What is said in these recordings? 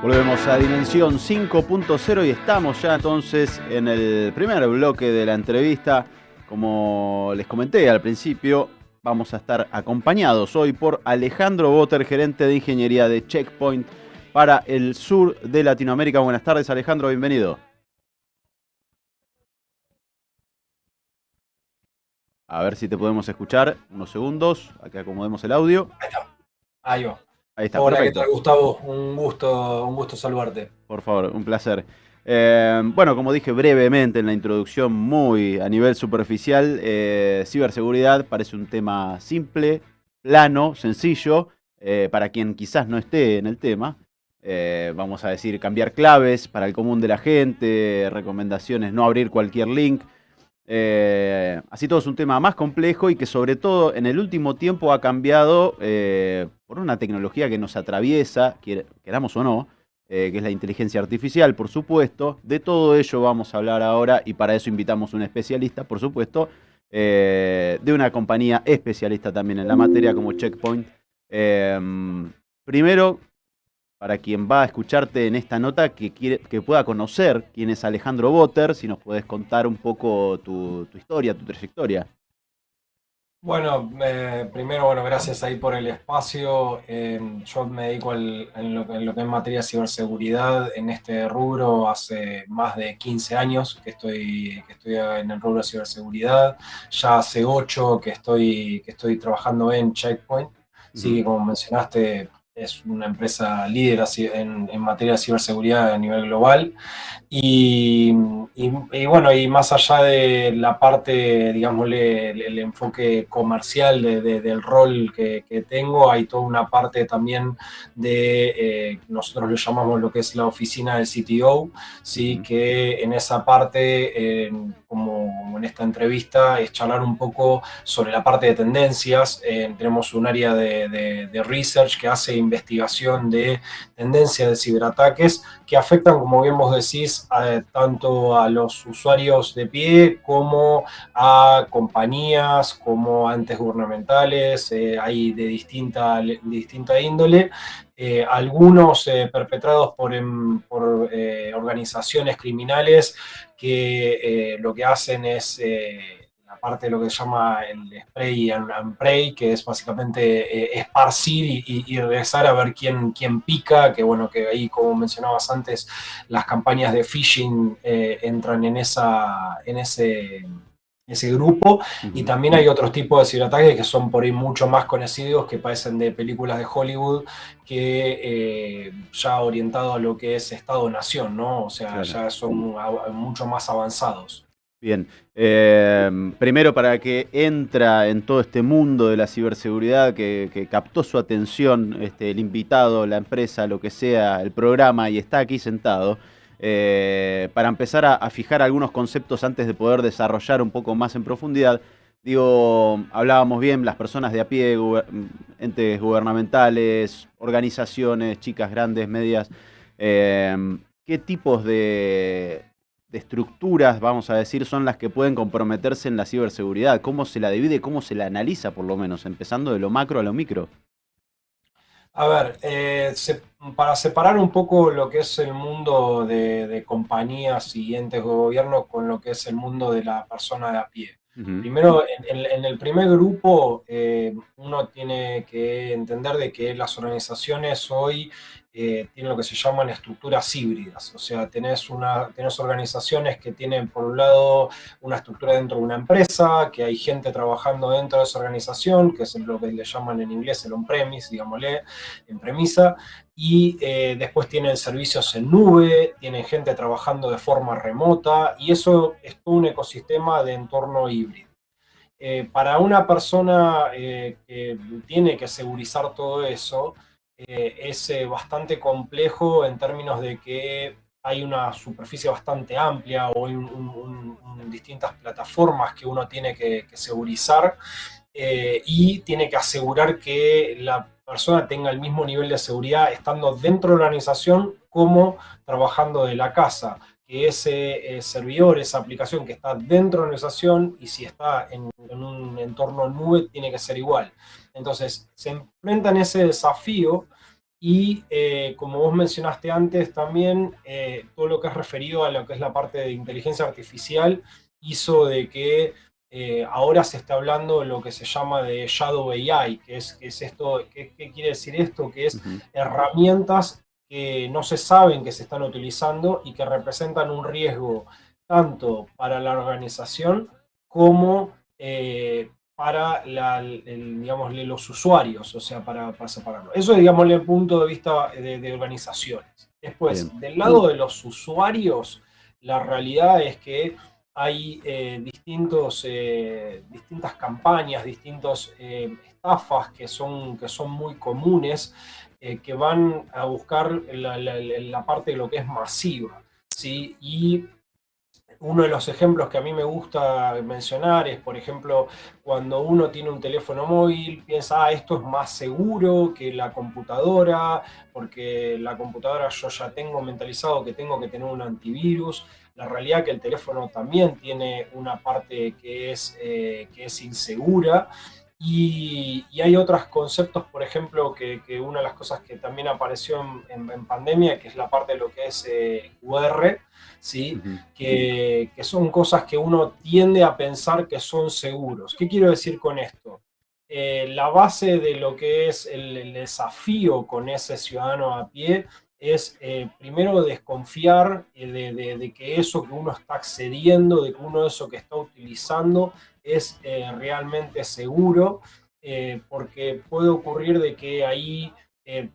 Volvemos a Dimensión 5.0 y estamos ya entonces en el primer bloque de la entrevista. Como les comenté al principio, vamos a estar acompañados hoy por Alejandro Boter, gerente de ingeniería de Checkpoint para el sur de Latinoamérica. Buenas tardes, Alejandro, bienvenido. A ver si te podemos escuchar. Unos segundos, acá acomodemos el audio. Ahí está. Ahí va. Ahí está, Hola, ¿qué perfecto. tal, Gustavo? Un gusto saludarte. Por favor, un placer. Bueno, como dije brevemente en la introducción, muy a nivel superficial, ciberseguridad parece un tema simple, plano, sencillo, para quien quizás no esté en el tema. Vamos a decir, cambiar claves para el común de la gente, recomendaciones, no abrir cualquier link. Así todo es un tema más complejo y que sobre todo en el último tiempo ha cambiado por una tecnología que nos atraviesa, queramos o no, que es la inteligencia artificial, por supuesto. De todo ello vamos a hablar ahora y para eso invitamos a un especialista, por supuesto, de una compañía especialista también en la materia como Checkpoint. Primero, para quien va a escucharte en esta nota, que pueda conocer quién es Alejandro Boter, si nos puedes contar un poco tu historia, tu trayectoria. Bueno, primero, bueno, gracias ahí por el espacio. Yo me dedico en lo que es materia de ciberseguridad en este rubro hace más de 15 años que estoy en el rubro de ciberseguridad. Ya hace 8 que estoy trabajando en Checkpoint. Sí, Ujú. que como mencionaste, es una empresa líder así en materia de ciberseguridad a nivel global. Y, y bueno, y más allá de la parte, digámosle, el enfoque comercial del rol que tengo, hay toda una parte también nosotros le llamamos lo que es la oficina del CTO, ¿sí? Ujú. Que en esa parte, como en esta entrevista, es charlar un poco sobre la parte de tendencias. Tenemos un área de research que hace investigación de tendencias de ciberataques que afectan, como bien vos decís, tanto a los usuarios de pie como a compañías, como a entes gubernamentales, hay de distinta índole. Algunos perpetrados por organizaciones criminales que lo que hacen es la parte de lo que se llama el spray and pray, que es básicamente esparcir y regresar a ver quién pica, que bueno, que ahí como mencionabas antes, las campañas de phishing entran en ese grupo, y Ujú. también hay otros tipos de ciberataques que son por ahí mucho más conocidos, que parecen de películas de Hollywood, que ya orientado a lo que es Estado-Nación, ¿no? O sea, Claro. ya son mucho más avanzados. Bien, primero para que entra en todo este mundo de la ciberseguridad que captó su atención el invitado, la empresa, lo que sea, el programa y está aquí sentado, para empezar a fijar algunos conceptos antes de poder desarrollar un poco más en profundidad. Digo, hablábamos bien, las personas de a pie, entes gubernamentales, organizaciones, chicas, grandes, medias, ¿qué tipos de estructuras, vamos a decir, son las que pueden comprometerse en la ciberseguridad? ¿Cómo se la divide? ¿Cómo se la analiza, por lo menos? Empezando de lo macro a lo micro. A ver, para separar un poco lo que es el mundo de compañías y entes de gobierno con lo que es el mundo de la persona de a pie. Ujú. Primero, en el primer grupo, uno tiene que entender de que las organizaciones hoy tienen lo que se llaman estructuras híbridas. O sea, tenés organizaciones que tienen, por un lado, una estructura dentro de una empresa, que hay gente trabajando dentro de esa organización, que es lo que le llaman en inglés el on-premise, digámosle, en premisa, y después tienen servicios en nube, tienen gente trabajando de forma remota, y eso es todo un ecosistema de entorno híbrido. Para una persona que tiene que segurizar todo eso, es bastante complejo en términos de que hay una superficie bastante amplia o hay distintas plataformas que uno tiene que segurizar, y tiene que asegurar que la persona tenga el mismo nivel de seguridad estando dentro de la organización como trabajando de la casa, que ese servidor, esa aplicación que está dentro de la organización, y si está en un entorno nube, tiene que ser igual. Entonces, se enfrentan ese desafío Y como vos mencionaste antes también, todo lo que es referido a lo que es la parte de inteligencia artificial hizo de que ahora se está hablando lo que se llama de Shadow AI, que es esto, ¿qué quiere decir esto? Que es Ujú. herramientas que no se saben que se están utilizando y que representan un riesgo tanto para la organización como para digamos, los usuarios, o sea, para separarlo. Eso es, digamos, el punto de vista de organizaciones. Después, Bien, del lado de los usuarios, la realidad es que hay distintas campañas, distintas estafas que son muy comunes, que van a buscar la parte de lo que es masiva, ¿sí? Y uno de los ejemplos que a mí me gusta mencionar es, por ejemplo, cuando uno tiene un teléfono móvil, piensa, esto es más seguro que la computadora, porque la computadora yo ya tengo mentalizado que tengo que tener un antivirus. La realidad es que el teléfono también tiene una parte que es insegura. Y hay otros conceptos, por ejemplo, que una de las cosas que también apareció en pandemia, que es la parte de lo que es QR, ¿sí? ujú, Que son cosas que uno tiende a pensar que son seguros. ¿Qué quiero decir con esto? La base de lo que es el desafío con ese ciudadano a pie es primero desconfiar de que eso que uno está accediendo, de que uno eso que está utilizando es realmente seguro, porque puede ocurrir de que ahí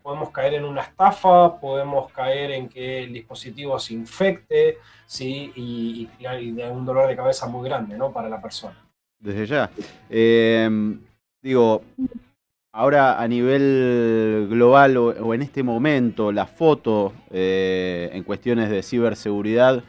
podemos caer en una estafa, podemos caer en que el dispositivo se infecte, ¿sí? Y de un dolor de cabeza muy grande, ¿no? Para la persona. desde ya. Digo, ahora a nivel global o en este momento, la foto en cuestiones de ciberseguridad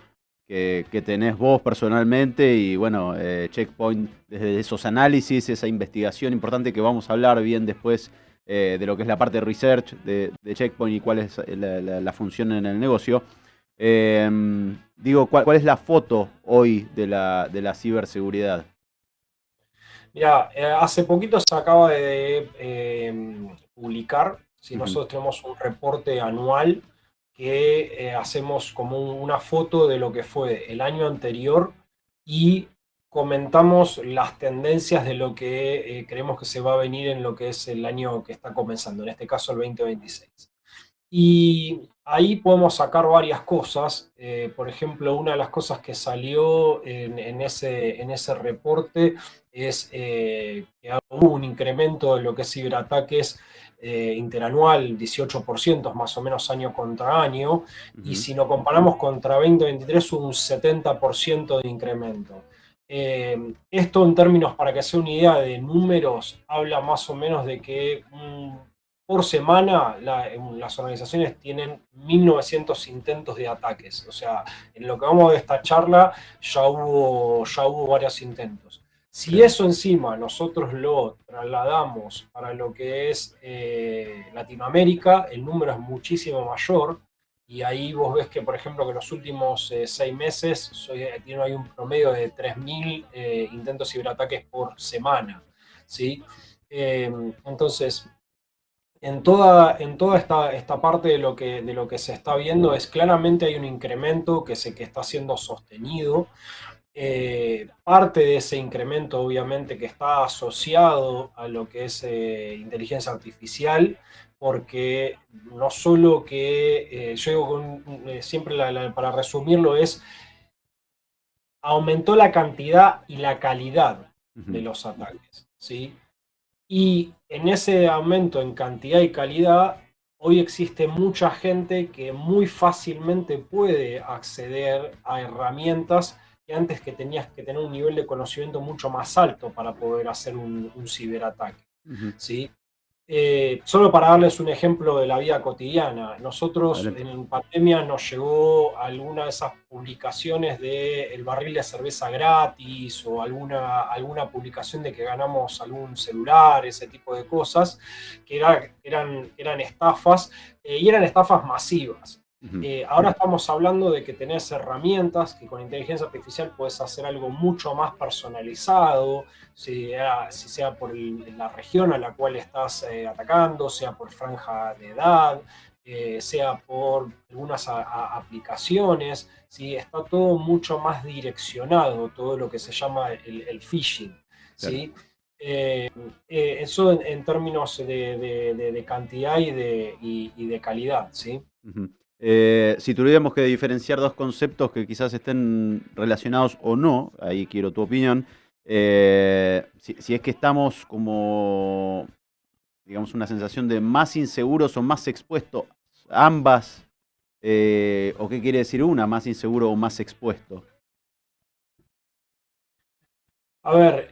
que tenés vos personalmente y bueno, Checkpoint desde esos análisis, esa investigación importante que vamos a hablar bien después de lo que es la parte de research de Checkpoint y cuál es la función en el negocio. Digo, ¿cuál es la foto hoy de la ciberseguridad? Mira, hace poquito se acaba de publicar, si Ujú, nosotros tenemos un reporte anual que hacemos como una foto de lo que fue el año anterior y comentamos las tendencias de lo que creemos que se va a venir en lo que es el año que está comenzando, en este caso el 2026. Y ahí podemos sacar varias cosas. Por ejemplo, una de las cosas que salió en ese reporte es que hubo un incremento de lo que es ciberataques interanual, 18% más o menos año contra año. Y ujú. si lo comparamos contra 2023, un 70% de incremento. Esto en términos, para que sea una idea de números, habla más o menos de que por semana las organizaciones tienen 1900 intentos de ataques. O sea, en lo que vamos de esta charla ya hubo varios intentos. Si Bien. eso encima nosotros lo trasladamos para lo que es Latinoamérica, el número es muchísimo mayor. Y ahí vos ves que, por ejemplo, que en los últimos 6 meses hay un promedio de 3000 intentos ciberataques por semana, ¿sí? Entonces, en toda esta parte de lo que se está viendo es claramente hay un incremento que está siendo sostenido. Parte de ese incremento, obviamente, que está asociado a lo que es inteligencia artificial, porque no solo que, yo digo siempre para resumirlo, es aumentó la cantidad y la calidad de Ujú. los ataques, ¿sí? Y en ese aumento en cantidad y calidad, hoy existe mucha gente que muy fácilmente puede acceder a herramientas que antes que tenías que tener un nivel de conocimiento mucho más alto para poder hacer un ciberataque, Ujú. ¿sí? Solo para darles un ejemplo de la vida cotidiana, nosotros Adelante. en pandemia nos llegó alguna de esas publicaciones de el barril de cerveza gratis o alguna publicación de que ganamos algún celular, ese tipo de cosas, que eran estafas y eran estafas masivas. Ujú. Ahora estamos hablando de que tenés herramientas que con inteligencia artificial puedes hacer algo mucho más personalizado, si sea por la región a la cual estás atacando, sea por franja de edad, sea por algunas aplicaciones, ¿sí? Está todo mucho más direccionado, todo lo que se llama el phishing, Claro. ¿sí? Eso en términos de cantidad y de calidad, ¿sí? Ujú. Si tuviéramos que diferenciar dos conceptos que quizás estén relacionados o no, ahí quiero tu opinión, si es que estamos como, digamos, una sensación de más inseguros o más expuestos, ambas, o qué quiere decir una, más inseguro o más expuesto. A ver,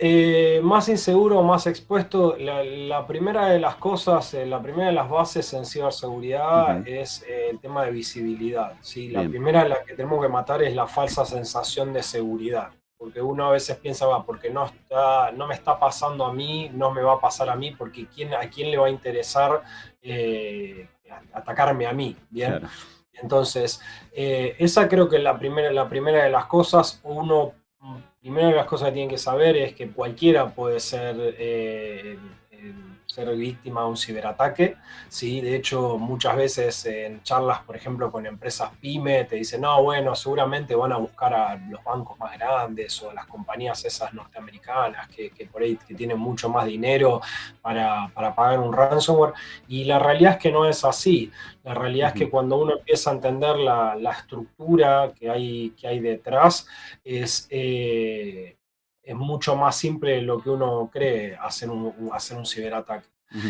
más inseguro o más expuesto, la primera de las cosas, la primera de las bases en ciberseguridad Ujú. es el tema de visibilidad, ¿sí? La Bien, primera, la que tenemos que matar es la falsa sensación de seguridad, porque uno a veces piensa, va, porque no me está pasando a mí, no me va a pasar a mí, porque ¿a quién le va a interesar atacarme a mí? ¿Bien? claro. Entonces, esa creo que es la primera de las cosas. Primero de las cosas que tienen que saber es que cualquiera puede ser víctima de un ciberataque. ¿Sí? De hecho, muchas veces en charlas, por ejemplo, con empresas pyme, te dicen, no, bueno, seguramente van a buscar a los bancos más grandes o a las compañías esas norteamericanas que por ahí que tienen mucho más dinero para pagar un ransomware. Y la realidad es que no es así. La realidad es que Ujú. cuando uno empieza a entender la estructura que hay detrás, es mucho más simple de lo que uno cree hacer un ciberataque. Ujú.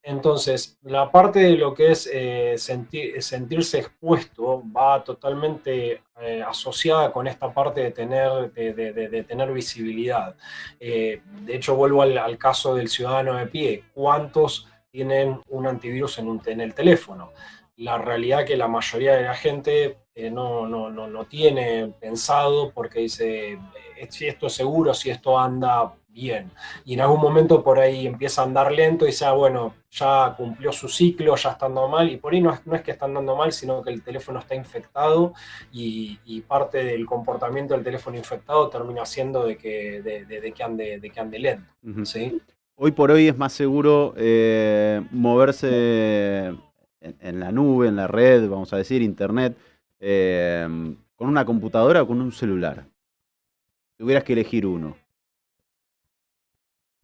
Entonces, la parte de lo que es sentirse expuesto va totalmente asociada con esta parte de tener visibilidad. De hecho, vuelvo al caso del ciudadano de pie. ¿Cuántos tienen un antivirus en el teléfono? La realidad que la mayoría de la gente no tiene pensado porque dice, si esto es seguro, si esto anda bien, y en algún momento por ahí empieza a andar lento y dice, ah, bueno, ya cumplió su ciclo, ya está andando mal, y por ahí no es que está andando mal, sino que el teléfono está infectado y parte del comportamiento del teléfono infectado termina siendo de que ande lento. Ujú. ¿Sí? Hoy por hoy es más seguro moverse en la nube, en la red, vamos a decir, internet, con una computadora o con un celular. Tuvieras que elegir uno.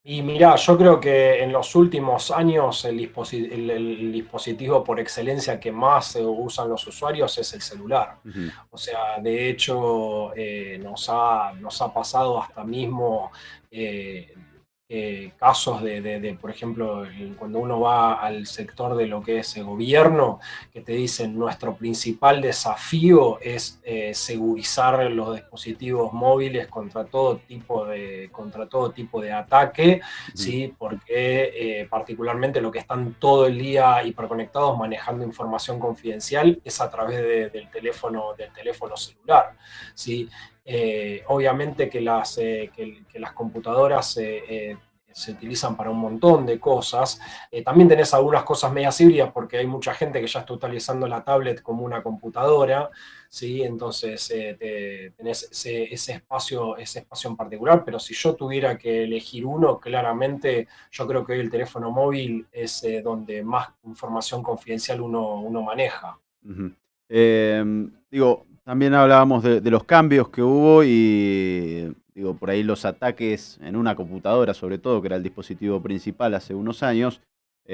Y mirá, yo creo que en los últimos años el dispositivo por excelencia que más usan los usuarios es el celular. Ujú. O sea, de hecho, nos ha pasado hasta mismo eh, casos por ejemplo, cuando uno va al sector de lo que es el gobierno, que te dicen nuestro principal desafío es segurizar los dispositivos móviles contra todo tipo de ataque, Ujú. ¿sí? Porque particularmente lo que están todo el día hiperconectados manejando información confidencial es a través del teléfono celular, ¿sí? Obviamente que las computadoras se utilizan para un montón de cosas. También tenés algunas cosas medias híbridas porque hay mucha gente que ya está utilizando la tablet como una computadora, ¿sí? Entonces tenés ese espacio en particular, pero si yo tuviera que elegir uno, claramente yo creo que hoy el teléfono móvil es donde más información confidencial uno maneja. Ujú. Digo, también hablábamos de los cambios que hubo y digo, por ahí los ataques en una computadora, sobre todo, que era el dispositivo principal hace unos años. Sí.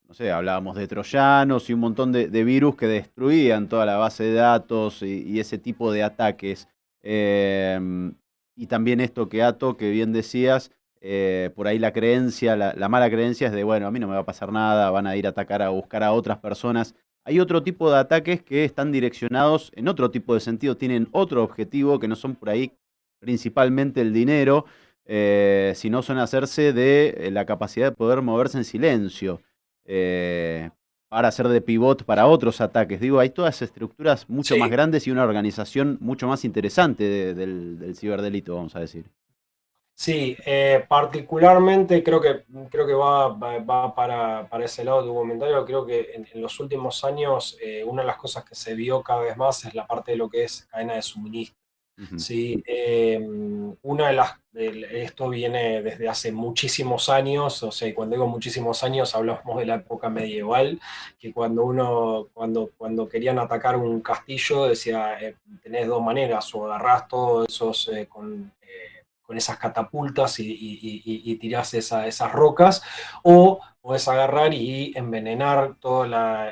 No sé, hablábamos de troyanos y un montón de virus que destruían toda la base de datos y ese tipo de ataques. Y también esto que Ato, que bien decías, por ahí la creencia, la mala creencia es de, bueno, a mí no me va a pasar nada, van a ir a atacar a buscar a otras personas. Hay otro tipo de ataques que están direccionados en otro tipo de sentido, tienen otro objetivo que no son por ahí principalmente el dinero, sino son hacerse de la capacidad de poder moverse en silencio eh, para hacer de pivot para otros ataques. Digo, hay todas estructuras mucho más Sí. grandes y una organización mucho más interesante del ciberdelito, vamos a decir. Sí, particularmente creo que va para ese lado de tu comentario. Creo que en los últimos años una de las cosas que se vio cada vez más es la parte de lo que es cadena de suministro. Ujú, Sí, esto viene desde hace muchísimos años, o sea, y cuando digo muchísimos años hablamos de la época medieval, que cuando querían atacar un castillo decía, tenés dos maneras, o agarrás todos esos con esas catapultas y tirás esas rocas, o podés agarrar y envenenar toda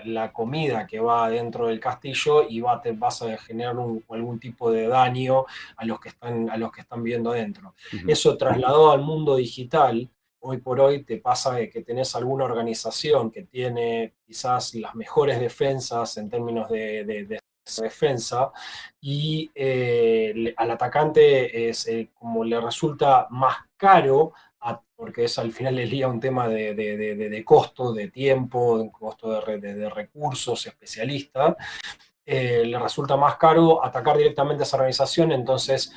la comida que va dentro del castillo y te vas a generar algún tipo de daño a los que están viendo adentro. ujú, Eso trasladado al mundo digital, hoy por hoy te pasa de que tenés alguna organización que tiene quizás las mejores defensas en términos de defensa y al atacante como le resulta más caro, porque es al final del día un tema de costo, de tiempo, de costo de recursos, especialistas, le resulta más caro atacar directamente a esa organización. Entonces,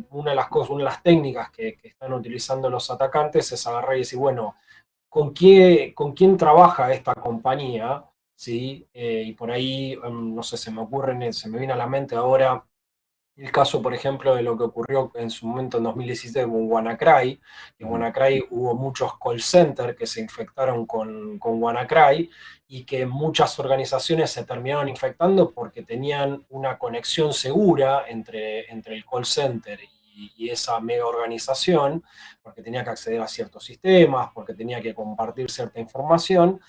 una de las cosas, una de las técnicas que están utilizando los atacantes es agarrar y decir, bueno, ¿con quién trabaja esta compañía? ¿Sí? Y por ahí, no sé, se me viene a la mente ahora el caso, por ejemplo, de lo que ocurrió en su momento en 2017 con WannaCry. En ujú. WannaCry hubo muchos call centers que se infectaron con WannaCry y que muchas organizaciones se terminaron infectando porque tenían una conexión segura entre el call center y esa mega organización, porque tenía que acceder a ciertos sistemas, porque tenía que compartir cierta información,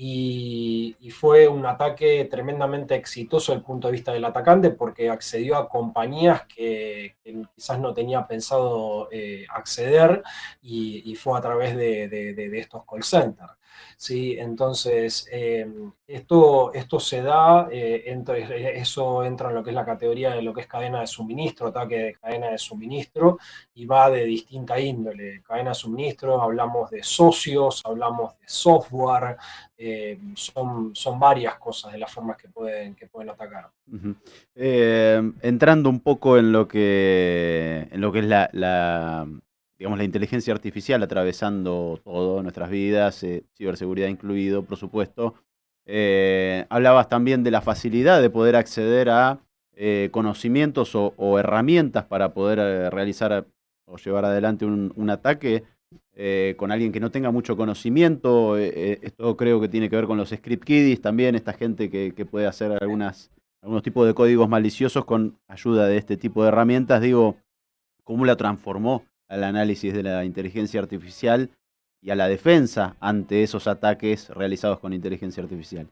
y fue un ataque tremendamente exitoso desde el punto de vista del atacante porque accedió a compañías que quizás no tenía pensado acceder y fue a través de estos call centers. ¿Sí? Entonces, esto se da, eso entra en lo que es la categoría de lo que es cadena de suministro, ataque de cadena de suministro, y va de distinta índole. Cadena de suministro, hablamos de socios, hablamos de software, son varias cosas de las formas que pueden atacar. Ujú. Entrando un poco en lo que es digamos, la inteligencia artificial atravesando todo, nuestras vidas, ciberseguridad incluido, por supuesto. Hablabas también de la facilidad de poder acceder a conocimientos o herramientas para poder realizar o llevar adelante un ataque con alguien que no tenga mucho conocimiento. Esto creo que tiene que ver con los script kiddies también, esta gente que puede hacer algunos tipos de códigos maliciosos con ayuda de este tipo de herramientas. Digo, ¿cómo la transformó al análisis de la inteligencia artificial y a la defensa ante esos ataques realizados con inteligencia artificial?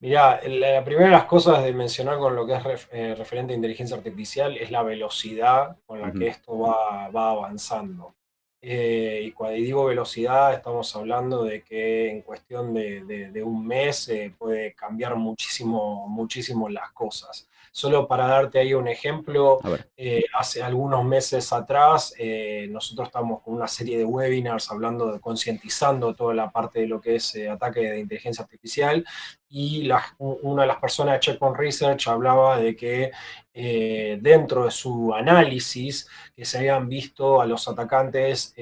Mirá, la primera de las cosas de mencionar con lo que es referente a inteligencia artificial es la velocidad con la que Ujú, esto va avanzando. Y digo velocidad, estamos hablando de que en cuestión de un mes puede cambiar muchísimo, muchísimo las cosas. Solo para darte ahí un ejemplo, a ver. hace algunos meses atrás nosotros estamos con una serie de webinars hablando concientizando toda la parte de lo que es ataque de inteligencia artificial, y una de las personas de Checkpoint Research hablaba de que dentro de su análisis que se habían visto a los atacantes,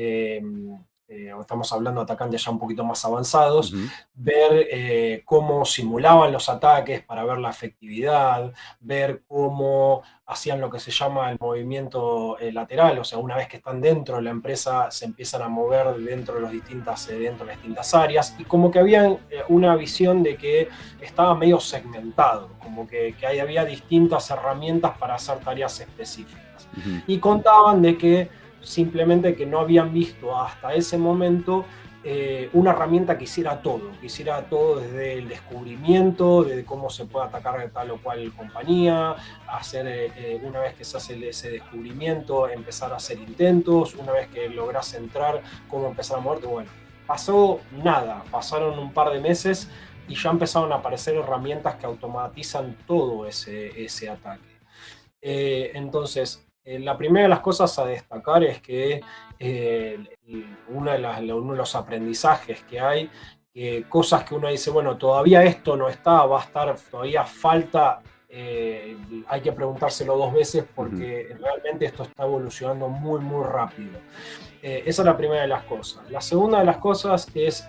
estamos hablando de atacantes ya un poquito más avanzados, Ujú, ver cómo simulaban los ataques para ver la efectividad, ver cómo hacían lo que se llama el movimiento lateral, o sea, una vez que están dentro de la empresa se empiezan a mover dentro de las distintas áreas, y como que había una visión de que estaba medio segmentado, como que había distintas herramientas para hacer tareas específicas. ujú. Y contaban de que simplemente que no habían visto hasta ese momento una herramienta que hiciera todo desde el descubrimiento, de cómo se puede atacar de tal o cual compañía, hacer, una vez que se hace ese descubrimiento, empezar a hacer intentos, una vez que logras entrar, cómo empezar a moverte. Bueno, pasó nada, pasaron un par de meses y ya empezaron a aparecer herramientas que automatizan todo ese ataque. Entonces, la primera de las cosas a destacar es que uno de los aprendizajes que hay, cosas que uno dice, bueno, todavía esto no está, va a estar, todavía falta hay que preguntárselo 2 veces Ujú, porque realmente esto está evolucionando muy, muy rápido. Esa es la primera de las cosas. La segunda de las cosas es,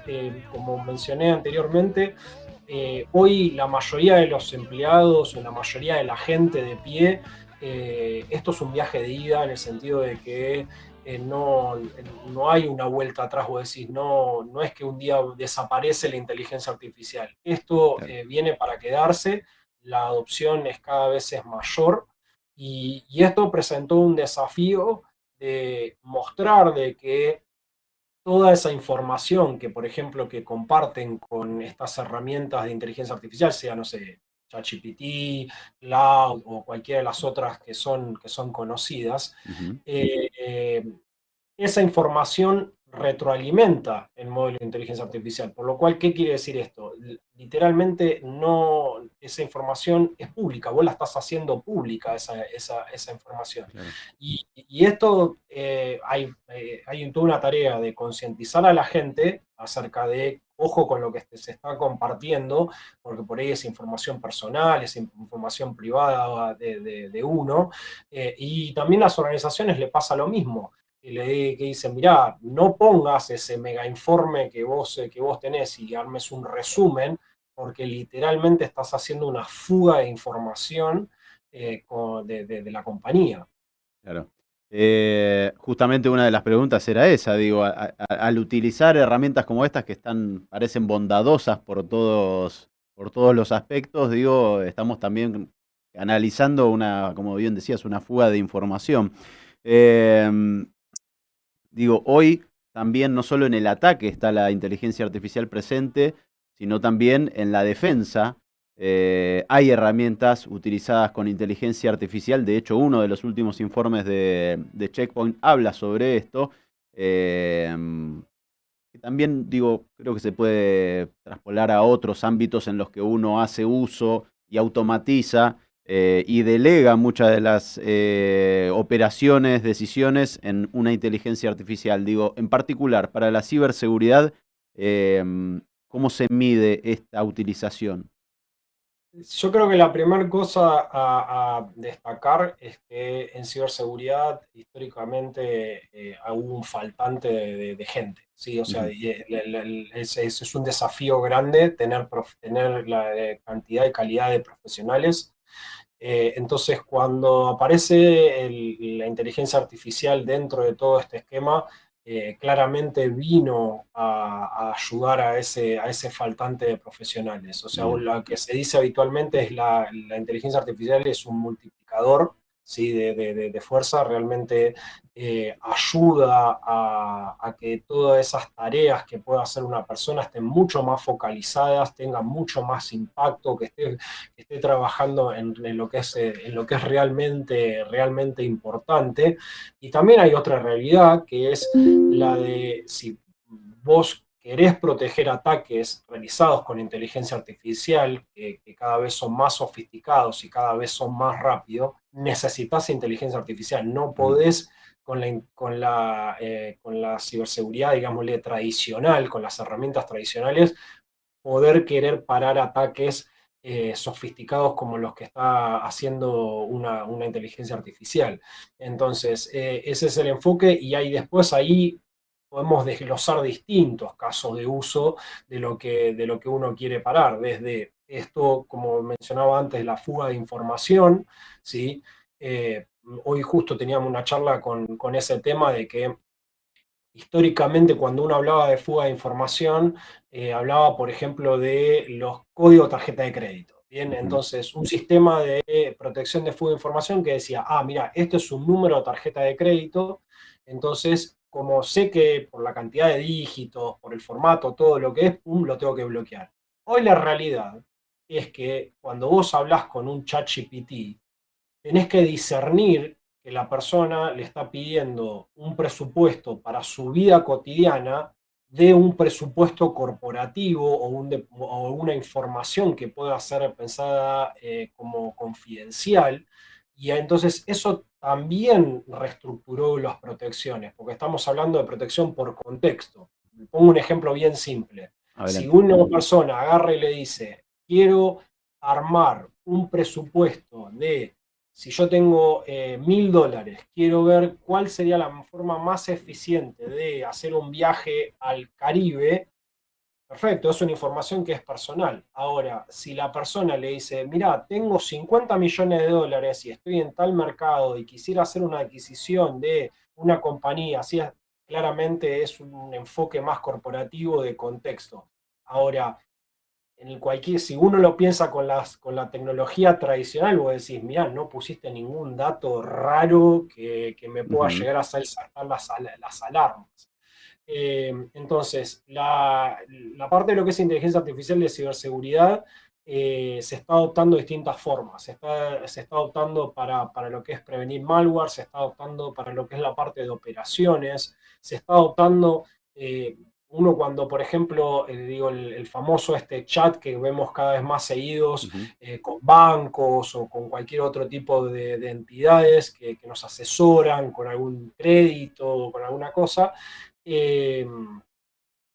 como mencioné anteriormente, hoy la mayoría de los empleados o la mayoría de la gente de pie, esto es un viaje de ida en el sentido de que no hay una vuelta atrás, vos decís, no es que un día desaparece la inteligencia artificial. Esto claro. viene para quedarse, la adopción es cada vez es mayor y esto presentó un desafío de mostrar de que toda esa información que, por ejemplo, que comparten con estas herramientas de inteligencia artificial, sea, no sé, ChatGPT, Cloud o cualquiera de las otras que son conocidas, Ujú, eh, eh, esa información retroalimenta el modelo de inteligencia artificial. Por lo cual, ¿qué quiere decir esto? Literalmente no, esa información es pública, vos la estás haciendo pública esa información. claro. Y esto hay toda una tarea de concientizar a la gente acerca de, ojo con lo que se está compartiendo, porque por ahí es información personal, es información privada de uno, y también a las organizaciones le pasa lo mismo que dicen, mirá, no pongas ese mega informe que vos tenés y armes un resumen, porque literalmente estás haciendo una fuga de información de la compañía. Claro. Justamente una de las preguntas era esa, digo, al utilizar herramientas como estas que parecen bondadosas por todos los aspectos, digo, estamos también analizando como bien decías, una fuga de información. Em, Digo, hoy también no solo en el ataque está la inteligencia artificial presente, sino también en la defensa. Hay herramientas utilizadas con inteligencia artificial. De hecho, uno de los últimos informes de Checkpoint habla sobre esto. Eh, que también, digo, creo que se puede traspolar a otros ámbitos en los que uno hace uso y automatiza y delega muchas de las operaciones, decisiones en una inteligencia artificial. Digo, en particular, para la ciberseguridad, eh, ¿cómo se mide esta utilización? Yo creo que la primera cosa a destacar es que en ciberseguridad históricamente hubo un faltante de gente, ¿sí? O sea, Ujú, es un desafío grande tener la cantidad y calidad de profesionales. Entonces, cuando aparece la inteligencia artificial dentro de todo este esquema, claramente vino a ayudar a ese faltante de profesionales. O sea, bien. lo que se dice habitualmente es la inteligencia artificial es un multiplicador, ¿sí? de fuerza, realmente ayuda a que todas esas tareas que pueda hacer una persona estén mucho más focalizadas, tengan mucho más impacto, que esté trabajando en lo que es realmente importante. Y también hay otra realidad que es la de si vos querés proteger ataques realizados con inteligencia artificial, que cada vez son más sofisticados y cada vez son más rápidos, necesitas inteligencia artificial. No Ujú, podés con la ciberseguridad, digámosle, tradicional, con las herramientas tradicionales, poder querer parar ataques sofisticados como los que está haciendo una inteligencia artificial. Entonces, ese es el enfoque y después ahí podemos desglosar distintos casos de uso de lo que uno quiere parar, desde esto, como mencionaba antes, la fuga de información, ¿sí? Hoy justo teníamos una charla con ese tema de que históricamente cuando uno hablaba de fuga de información, hablaba, por ejemplo, de los códigos tarjeta de crédito. Bien, ujú, entonces un sistema de protección de fuga de información que decía, mira, esto es un número de tarjeta de crédito, entonces como sé que por la cantidad de dígitos, por el formato, todo lo que es, lo tengo que bloquear. Hoy la realidad es que cuando vos hablas con un chat GPT, tenés que discernir que la persona le está pidiendo un presupuesto para su vida cotidiana de un presupuesto corporativo o una información que pueda ser pensada como confidencial. Y entonces eso también reestructuró las protecciones, porque estamos hablando de protección por contexto. Pongo un ejemplo bien simple. Si adelante. una persona agarra y le dice, quiero armar un presupuesto de, si yo tengo $1000, quiero ver cuál sería la forma más eficiente de hacer un viaje al Caribe. Perfecto, es una información que es personal. Ahora, si la persona le dice, mira, tengo $50 millones y estoy en tal mercado y quisiera hacer una adquisición de una compañía, así es, claramente es un enfoque más corporativo de contexto. Ahora, si uno lo piensa con la tecnología tradicional, vos decís, mirá, no pusiste ningún dato raro que me pueda Ujú, llegar a saltar las alarmas. Entonces, la parte de lo que es inteligencia artificial de ciberseguridad se está adoptando de distintas formas. Se está adoptando para lo que es prevenir malware, se está adoptando para lo que es la parte de operaciones, se está adoptando, uno cuando, por ejemplo, digo, el famoso este chat que vemos cada vez más seguidos ujú. con bancos o con cualquier otro tipo de entidades que nos asesoran con algún crédito o con alguna cosa. eh,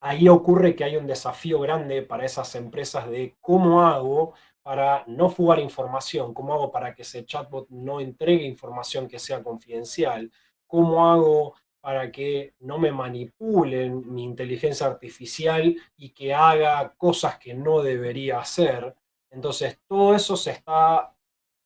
Ahí ocurre que hay un desafío grande para esas empresas de cómo hago para no fugar información, cómo hago para que ese chatbot no entregue información que sea confidencial, cómo hago para que no me manipulen mi inteligencia artificial y que haga cosas que no debería hacer. Entonces, todo eso se está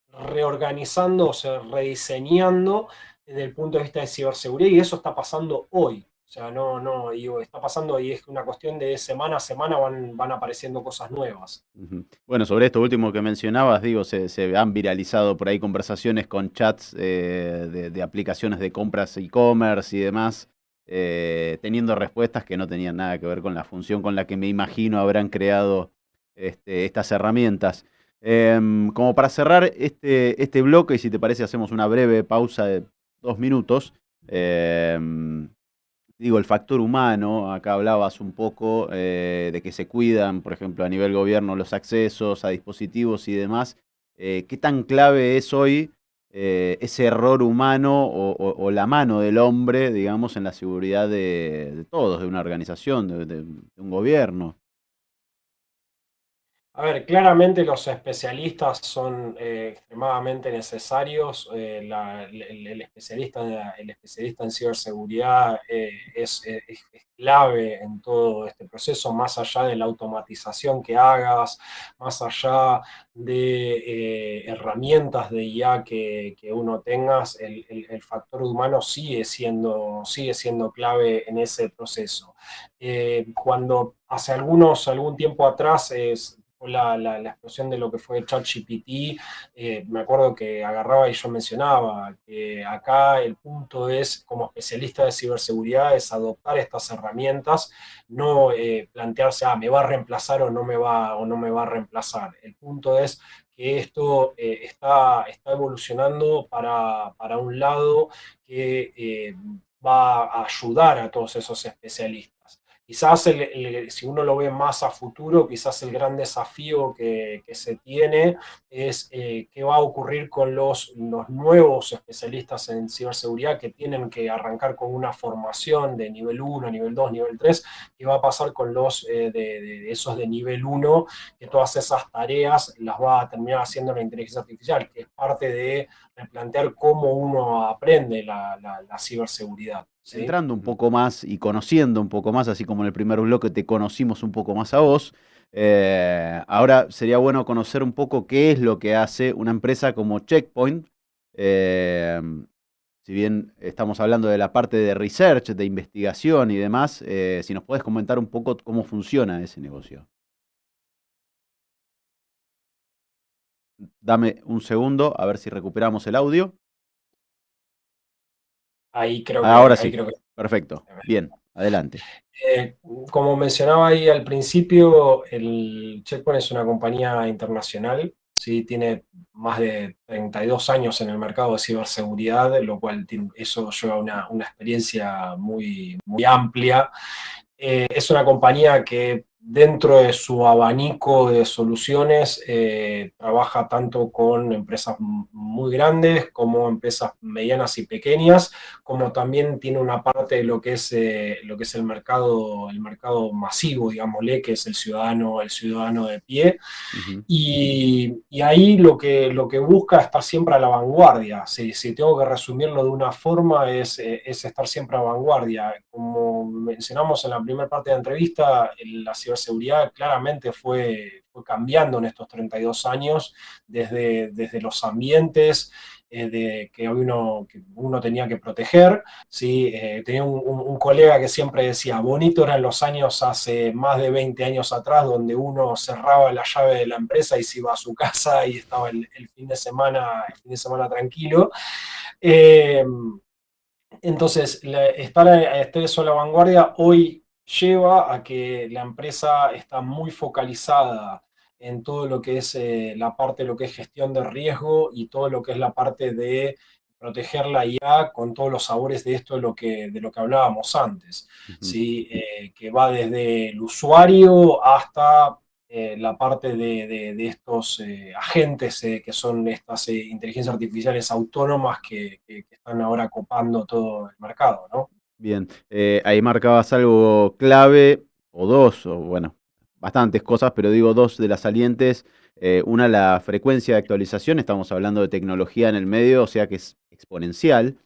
reorganizando, o sea, rediseñando desde el punto de vista de ciberseguridad y eso está pasando hoy. O sea, no, digo, está pasando y es una cuestión de semana a semana van apareciendo cosas nuevas. Ujú. Bueno, sobre esto último que mencionabas, digo, se han viralizado por ahí conversaciones con chats de aplicaciones de compras e-commerce y demás, teniendo respuestas que no tenían nada que ver con la función con la que me imagino habrán creado estas herramientas. Como para cerrar este bloque, y si te parece, hacemos una breve pausa de 2 minutos. Digo, el factor humano, acá hablabas un poco de que se cuidan, por ejemplo, a nivel gobierno los accesos a dispositivos y demás. ¿Qué tan clave es hoy ese error humano o la mano del hombre, digamos, en la seguridad de todos, de una organización, de un gobierno? A ver, claramente los especialistas son extremadamente necesarios. El especialista en ciberseguridad es clave en todo este proceso, más allá de la automatización que hagas, más allá de herramientas de IA que uno tengas, el factor humano sigue siendo clave en ese proceso. Cuando hace algún tiempo atrás fue la explosión de lo que fue ChatGPT, me acuerdo que agarraba y yo mencionaba que acá el punto es, como especialista de ciberseguridad, es adoptar estas herramientas, no plantearse, me va a reemplazar o no me va a reemplazar. El punto es que esto está evolucionando para un lado que va a ayudar a todos esos especialistas. Quizás si uno lo ve más a futuro, quizás el gran desafío que se tiene es qué va a ocurrir con los nuevos especialistas en ciberseguridad que tienen que arrancar con una formación de nivel 1, nivel 2, nivel 3, qué va a pasar con los de esos de nivel 1, que todas esas tareas las va a terminar haciendo la inteligencia artificial, que es parte de replantear cómo uno aprende la ciberseguridad. ¿Sí? Entrando un poco más y conociendo un poco más, así como en el primer bloque te conocimos un poco más a vos, ahora sería bueno conocer un poco qué es lo que hace una empresa como Checkpoint. eh, si bien estamos hablando de la parte de research, de investigación y demás, si nos puedes comentar un poco cómo funciona ese negocio. Dame un segundo a ver si recuperamos el audio. Ahí creo Ahora que, ahí sí, creo que. perfecto. Bien, adelante. Como mencionaba ahí al principio, el Checkpoint es una compañía internacional, ¿sí? Tiene más de 32 años en el mercado de ciberseguridad, lo cual eso lleva una experiencia muy, muy amplia. Es una compañía que dentro de su abanico de soluciones, trabaja tanto con empresas muy grandes como empresas medianas y pequeñas, como también tiene una parte de lo que es el mercado masivo, digámosle, que es el ciudadano de pie. Ujú. Y ahí lo que busca es estar siempre a la vanguardia. Si tengo que resumirlo de una forma, es estar siempre a vanguardia. Como mencionamos en la primera parte de la entrevista, la ciberseguridad claramente fue cambiando en estos 32 años, desde los ambientes que uno tenía que proteger. ¿Sí? Tenía un colega que siempre decía, bonito eran los años hace más de 20 años atrás, donde uno cerraba la llave de la empresa y se iba a su casa y estaba el fin de semana tranquilo. Eh, entonces, estar eso a la vanguardia hoy lleva a que la empresa está muy focalizada en todo lo que es la parte de lo que es gestión de riesgo y todo lo que es la parte de proteger la IA con todos los sabores de esto de lo que hablábamos antes, Ujú. ¿sí? Que va desde el usuario hasta la parte de estos agentes que son estas inteligencias artificiales autónomas que están ahora copando todo el mercado, ¿no? Bien, ahí marcabas algo clave, o dos, o bueno, bastantes cosas, pero digo dos de las salientes. Una, la frecuencia de actualización, estamos hablando de tecnología en el medio, o sea que es exponencial.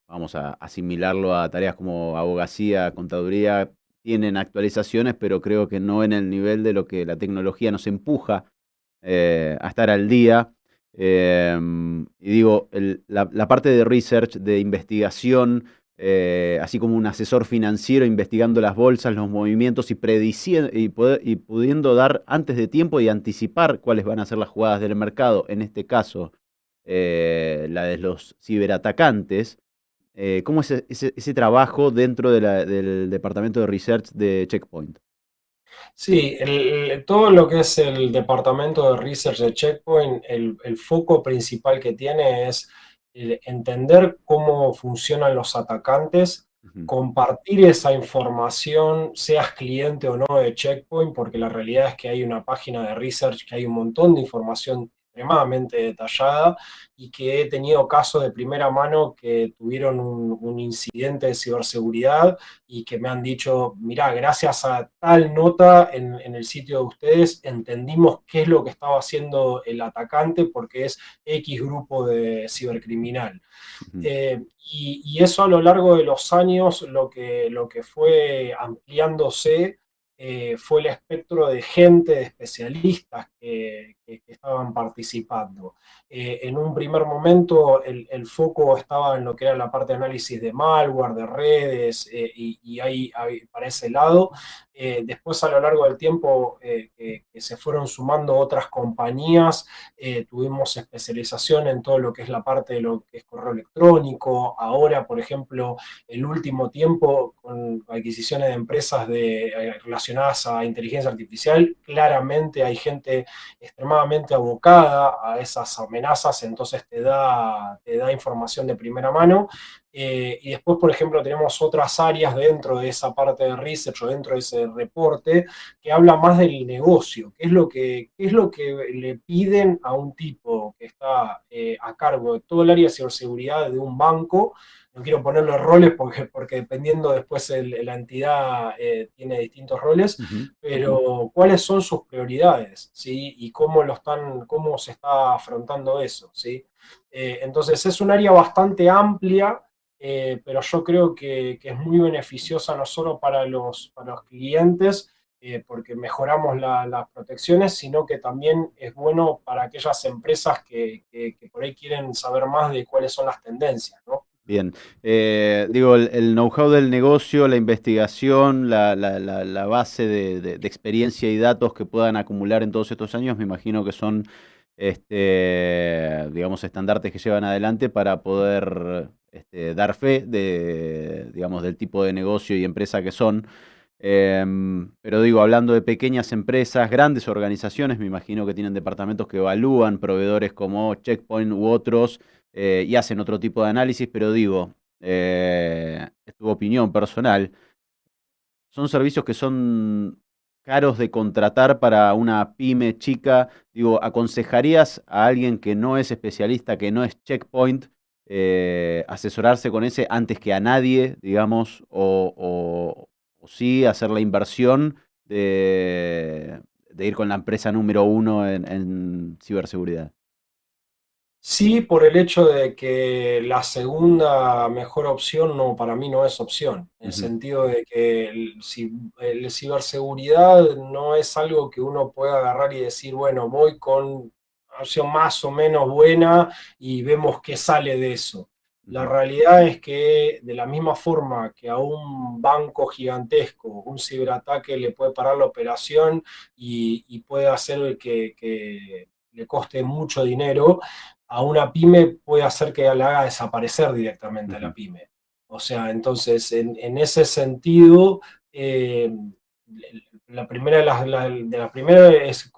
Vamos a asimilarlo a tareas como abogacía, contaduría, tienen actualizaciones, pero creo que no en el nivel de lo que la tecnología nos empuja a estar al día. Y digo, la parte de research, de investigación, así como un asesor financiero investigando las bolsas, los movimientos y, y pudiendo dar antes de tiempo y anticipar cuáles van a ser las jugadas del mercado, en este caso, la de los ciberatacantes. ¿Cómo es ese trabajo dentro de del departamento de research de Checkpoint? Sí, todo lo que es el departamento de research de Checkpoint, el foco principal que tiene es entender cómo funcionan los atacantes, Ujú. compartir esa información, seas cliente o no de Checkpoint, porque la realidad es que hay una página de research que hay un montón de información extremadamente detallada y que he tenido casos de primera mano que tuvieron un incidente de ciberseguridad y que me han dicho, mirá, gracias a tal nota en el sitio de ustedes entendimos qué es lo que estaba haciendo el atacante porque es X grupo de cibercriminal. Ujú. Y eso a lo largo de los años lo que fue ampliándose fue el espectro de gente, de especialistas que estaban participando. En un primer momento el foco estaba en lo que era la parte de análisis de malware, de redes, y ahí para ese lado. Después a lo largo del tiempo que se fueron sumando otras compañías, tuvimos especialización en todo lo que es la parte de lo que es correo electrónico. Ahora, por ejemplo, el último tiempo con adquisiciones de empresas relacionadas a inteligencia artificial, claramente hay gente extremadamente abocada a esas amenazas, entonces te da información de primera mano. Y después, por ejemplo, tenemos otras áreas dentro de esa parte de research o dentro de ese reporte que habla más del negocio, qué es lo que le piden a un tipo que está a cargo de todo el área de ciberseguridad de un banco. No quiero ponerle roles porque dependiendo después la entidad tiene distintos roles, Ujú. pero cuáles son sus prioridades, ¿sí? Y cómo se está afrontando eso, ¿sí? Entonces es un área bastante amplia, pero yo creo que es muy beneficiosa no solo para los clientes, porque mejoramos las protecciones, sino que también es bueno para aquellas empresas que por ahí quieren saber más de cuáles son las tendencias, ¿no? Bien, digo, el know-how del negocio, la investigación, la base de experiencia y datos que puedan acumular en todos estos años, me imagino que son, digamos, estandartes que llevan adelante para poder dar fe de, digamos, del tipo de negocio y empresa que son. Pero digo, hablando de pequeñas empresas, grandes organizaciones, me imagino que tienen departamentos que evalúan proveedores como Checkpoint u otros y hacen otro tipo de análisis, pero digo, es tu opinión personal. son servicios que son caros de contratar para una pyme chica. Digo, ¿aconsejarías a alguien que no es especialista, que no es Checkpoint, asesorarse con ese antes que a nadie, digamos, o sí hacer la inversión de ir con la empresa número uno en ciberseguridad? Sí, por el hecho de que la segunda mejor opción no, para mí no es opción, en el Ujú, sentido de que el ciberseguridad no es algo que uno pueda agarrar y decir, bueno, voy con una opción más o menos buena y vemos qué sale de eso. La ujú, realidad es que de la misma forma que a un banco gigantesco, un ciberataque le puede parar la operación y puede hacer que le coste mucho dinero, a una pyme puede hacer que la haga desaparecer directamente a la ujú. pyme. O sea, entonces, en ese sentido, eh, la primera de las primeras es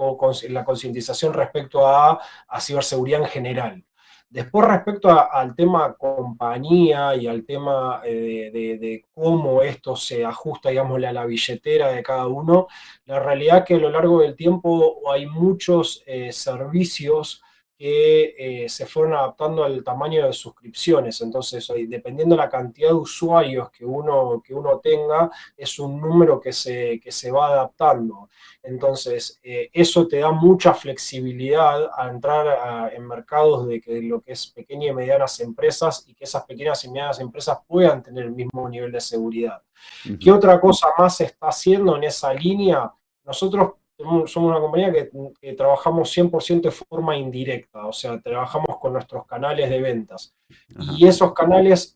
la concientización respecto a ciberseguridad en general. Después, respecto al tema compañía y al tema de cómo esto se ajusta, digamos, a la billetera de cada uno, la realidad es que a lo largo del tiempo hay muchos servicios que se fueron adaptando al tamaño de suscripciones. Entonces, dependiendo de la cantidad de usuarios que uno tenga, es un número que se va adaptando. Entonces, eso te da mucha flexibilidad a entrar en mercados de lo que es pequeñas y medianas empresas y que esas pequeñas y medianas empresas puedan tener el mismo nivel de seguridad. ¿Qué Ujú, otra cosa más se está haciendo en esa línea? Nosotros somos una compañía que trabajamos 100% de forma indirecta, o sea, trabajamos con nuestros canales de ventas. ajá, Y esos canales,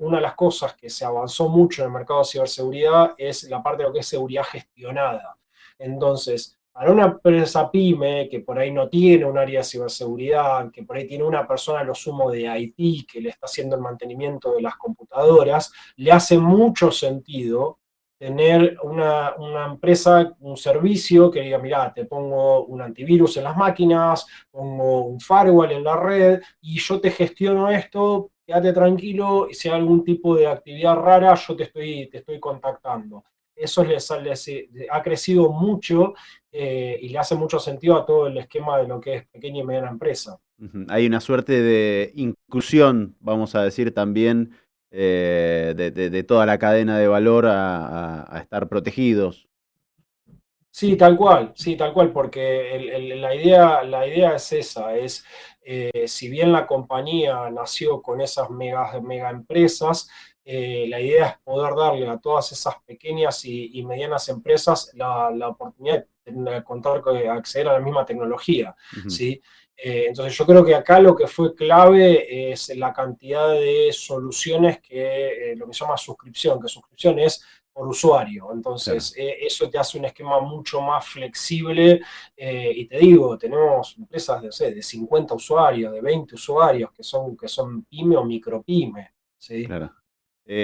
una de las cosas que se avanzó mucho en el mercado de ciberseguridad es la parte de lo que es seguridad gestionada. Entonces, para una empresa pyme que por ahí no tiene un área de ciberseguridad, que por ahí tiene una persona a lo sumo de IT que le está haciendo el mantenimiento de las computadoras, le hace mucho sentido tener una empresa, un servicio que diga, mira, te pongo un antivirus en las máquinas, pongo un firewall en la red y yo te gestiono esto, quédate tranquilo, y si hay algún tipo de actividad rara, yo te estoy contactando. Eso ha crecido mucho y le hace mucho sentido a todo el esquema de lo que es pequeña y mediana empresa. ujú. Hay una suerte de inclusión, vamos a decir, también de toda la cadena de valor a estar protegidos. Sí, tal cual, porque la idea es esa, si bien la compañía nació con esas mega empresas, la idea es poder darle a todas esas pequeñas y medianas empresas la oportunidad de contar con acceder a la misma tecnología, Ujú, ¿sí? Entonces yo creo que acá lo que fue clave es la cantidad de soluciones lo que se llama suscripción, que suscripción es por usuario. claro. Entonces, eso te hace un esquema mucho más flexible. Y te digo, tenemos empresas de, no sé, de 50 usuarios, de 20 usuarios, que son pyme o micropyme. ¿Sí? Claro.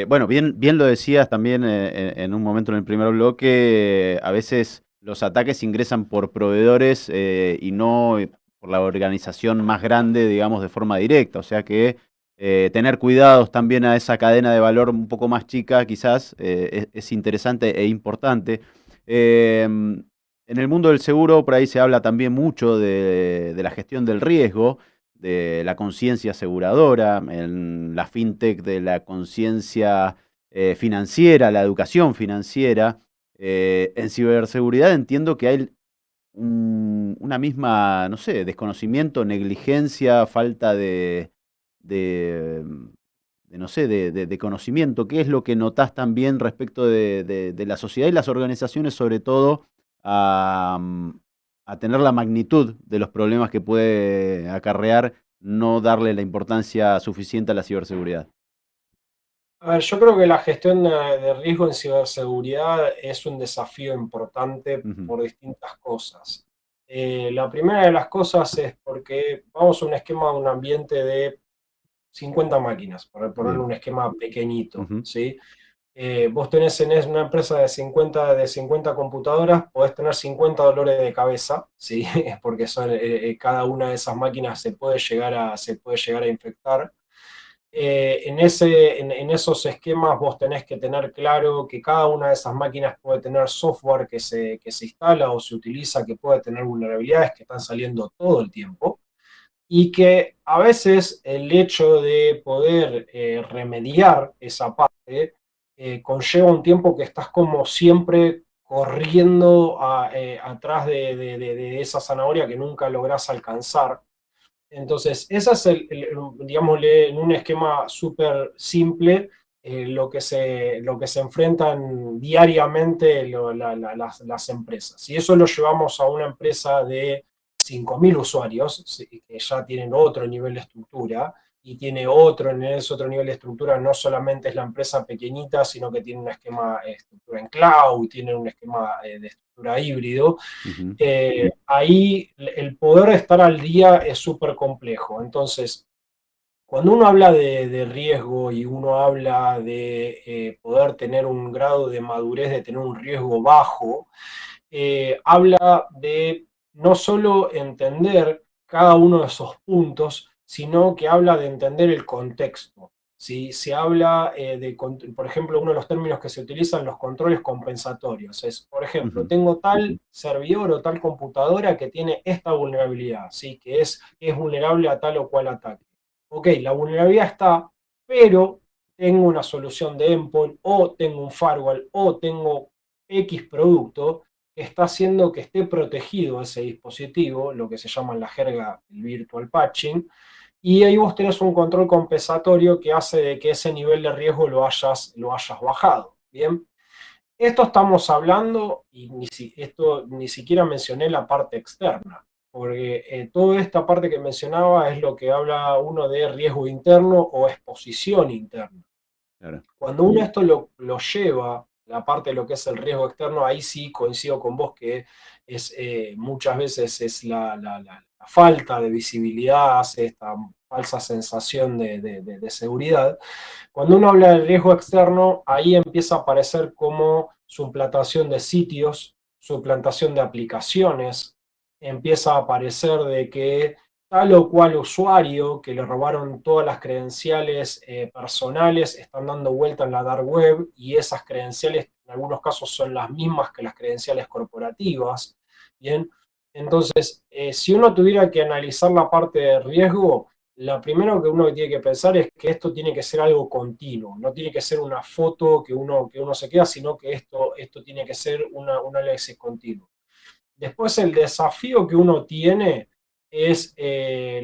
Bueno, bien lo decías también en un momento en el primer bloque, a veces los ataques ingresan por proveedores y no por la organización más grande, digamos, de forma directa. O sea que tener cuidados también a esa cadena de valor un poco más chica, quizás, es interesante e importante. En el mundo del seguro, por ahí se habla también mucho de la gestión del riesgo, de la conciencia aseguradora, en la fintech de la conciencia financiera, la educación financiera. En ciberseguridad entiendo que hay una misma, no sé, desconocimiento, negligencia, falta de, no sé, de conocimiento. ¿Qué es lo que notás también respecto de la sociedad y las organizaciones, sobre todo, a, a tener la magnitud de los problemas que puede acarrear no darle la importancia suficiente a la ciberseguridad? A ver, yo creo que la gestión de riesgo en ciberseguridad es un desafío importante Ujú, por distintas cosas. La primera de las cosas es porque vamos a un esquema de un ambiente de 50 máquinas, para ponerle bien. un esquema pequeñito, Ujú, ¿sí? Vos tenés una empresa de 50 computadoras, podés tener 50 dolores de cabeza, ¿sí? Porque cada una de esas máquinas se puede llegar a infectar. En esos esquemas vos tenés que tener claro que cada una de esas máquinas puede tener software que se instala o se utiliza, que puede tener vulnerabilidades que están saliendo todo el tiempo y que a veces el hecho de poder remediar esa parte conlleva un tiempo que estás como siempre corriendo atrás de esa zanahoria que nunca lográs alcanzar. Entonces, ese es digámosle, en un esquema súper simple, lo que se enfrentan diariamente las empresas. Si eso lo llevamos a una empresa de 5.000 usuarios, sí, que ya tienen otro nivel de estructura, y tiene otro nivel de estructura, no solamente es la empresa pequeñita, sino que tiene un esquema de estructura en cloud, tiene un esquema de estructura híbrido, Ujú. ahí el poder estar al día es súper complejo. Entonces, cuando uno habla de riesgo y uno habla de poder tener un grado de madurez, de tener un riesgo bajo, habla de no solo entender cada uno de esos puntos, sino que habla de entender el contexto. ¿Sí? Se habla por ejemplo, uno de los términos que se utilizan, los controles compensatorios. Es, por ejemplo, Ujú. tengo tal servidor o tal computadora que tiene esta vulnerabilidad, ¿sí? Que es vulnerable a tal o cual ataque. Ok, la vulnerabilidad está, pero tengo una solución de endpoint o tengo un firewall o tengo X producto que está haciendo que esté protegido ese dispositivo, lo que se llama en la jerga el virtual patching, y ahí vos tenés un control compensatorio que hace de que ese nivel de riesgo lo hayas bajado. Bien, esto estamos hablando, y esto ni siquiera mencioné la parte externa, porque toda esta parte que mencionaba es lo que habla uno de riesgo interno o exposición interna. Claro. Cuando uno esto lo lleva, la parte de lo que es el riesgo externo, ahí sí coincido con vos que muchas veces es la falta de visibilidad, hace esta falsa sensación de seguridad. Cuando uno habla del riesgo externo, ahí empieza a aparecer como suplantación de sitios, suplantación de aplicaciones, empieza a aparecer de que tal o cual usuario que le robaron todas las credenciales personales están dando vuelta en la dark web y esas credenciales en algunos casos son las mismas que las credenciales corporativas. Bien, entonces, si uno tuviera que analizar la parte de riesgo, lo primero que uno tiene que pensar es que esto tiene que ser algo continuo, no tiene que ser una foto que uno se queda, sino que esto tiene que ser un análisis continuo. Después el desafío que uno tiene es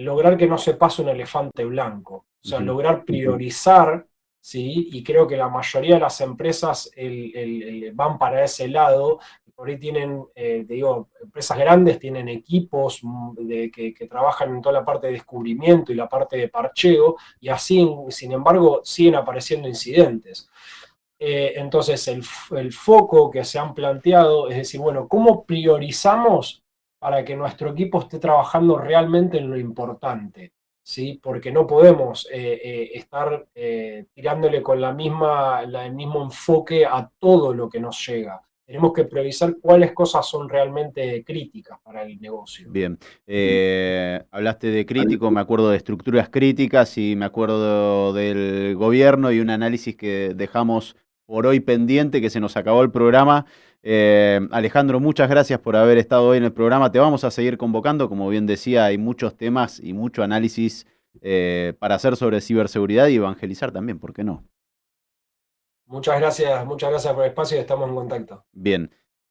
lograr que no se pase un elefante blanco, o sea, Ujú. lograr priorizar, ¿sí? Y creo que la mayoría de las empresas van para ese lado. Por ahí tienen, te digo, empresas grandes tienen equipos que trabajan en toda la parte de descubrimiento y la parte de parcheo, y así, sin embargo, siguen apareciendo incidentes. Entonces, el foco que se han planteado es decir, bueno, ¿cómo priorizamos para que nuestro equipo esté trabajando realmente en lo importante? ¿Sí? Porque no podemos estar tirándole con el mismo enfoque a todo lo que nos llega. Tenemos que priorizar cuáles cosas son realmente críticas para el negocio. Bien. Hablaste de crítico, me acuerdo de estructuras críticas y me acuerdo del gobierno y un análisis que dejamos por hoy pendiente, que se nos acabó el programa. Alejandro, muchas gracias por haber estado hoy en el programa. Te vamos a seguir convocando. Como bien decía, hay muchos temas y mucho análisis para hacer sobre ciberseguridad y evangelizar también, ¿por qué no? Muchas gracias por el espacio y estamos en contacto. Bien.